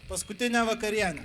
paskutinę vakarienę.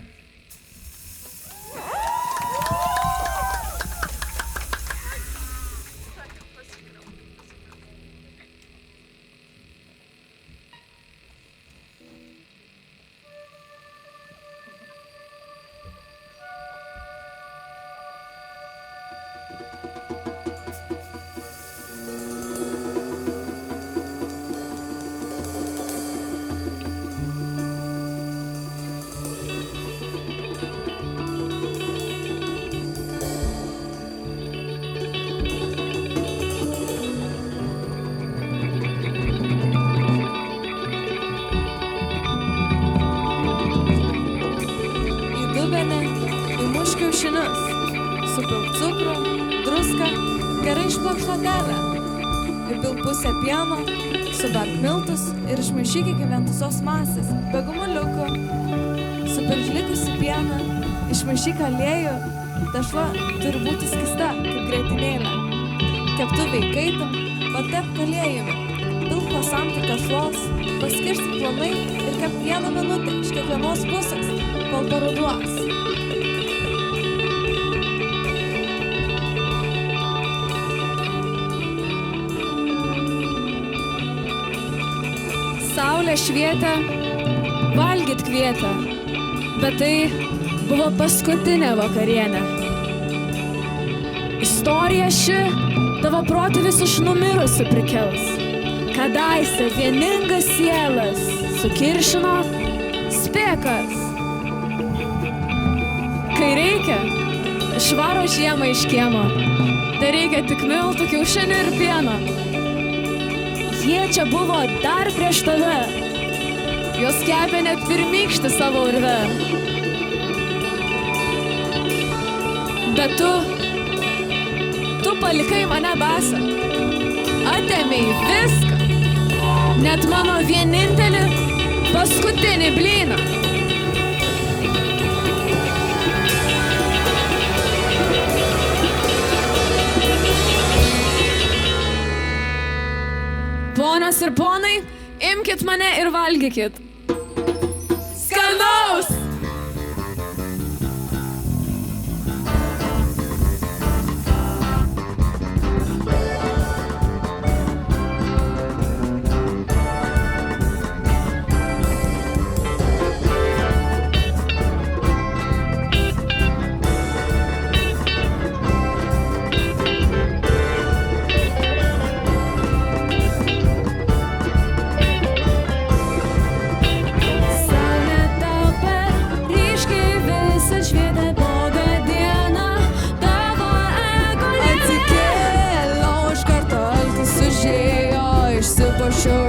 Supilk cukrų, druską, gerai išplak šlakelę. Įpilk pusę pieno, suberk miltus ir išmaišyk iki vientisos masės, be gumuliukų. Supilk likusį pieną, išmaišyk aliejų, tešla turi būti skista, kaip grietinėlė. Keptuvę įkaitam, patepk aliejumi, pilk po samtį tešlos, paskirstyk planai ir kepk 1 minutę iš kiekvienos pusės, kol paruduos. Saulė švietė, valgyt kvietė, bet tai buvo paskutinė vakarienė. Istorija ši tavo protėvis iš numirusių prikels. Kadaise vieningas sielas sukiršino spėkas. Kai reikia, išvaro žiemą iš kiemo. Tai reikia tik miltų, kiaušinių ir pieno. Jie čia buvo dar prieš tave. Jos kepė net pirmykštį savo urve. Bet tu palikai mane basą. Atėmei viską. Net mano vienintelį paskutinį blyną. Ponios ir ponai, imkit mane ir valgykit. Skanaus!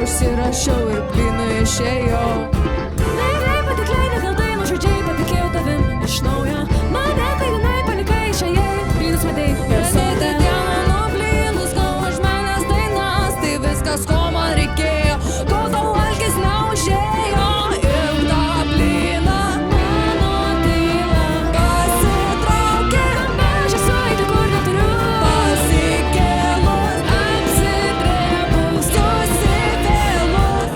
Užsirašiau ir blynų išėjau. Gerai patikliai, nekaltai, nuoširdžiai patikėjau tavim iš naujo. Mane klaidinai, palikai, išėjai, blynus matei ir sode. Mano blynus, kol už manęs dainas, tai viskas, ko man reikėjo, kol tau alkis neužėjo. Ir tą blyną Mano tyla pasitraukė, aš esu eiti, kur neturiu. pasikėlus, apsidrėbus, susivėlus.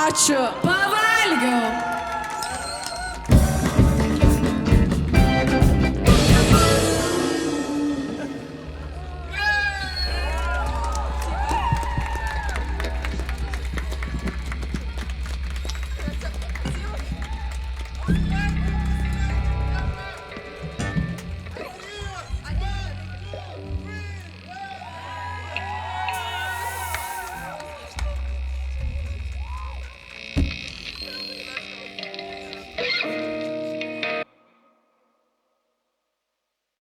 Ačiū. Pavalgiau.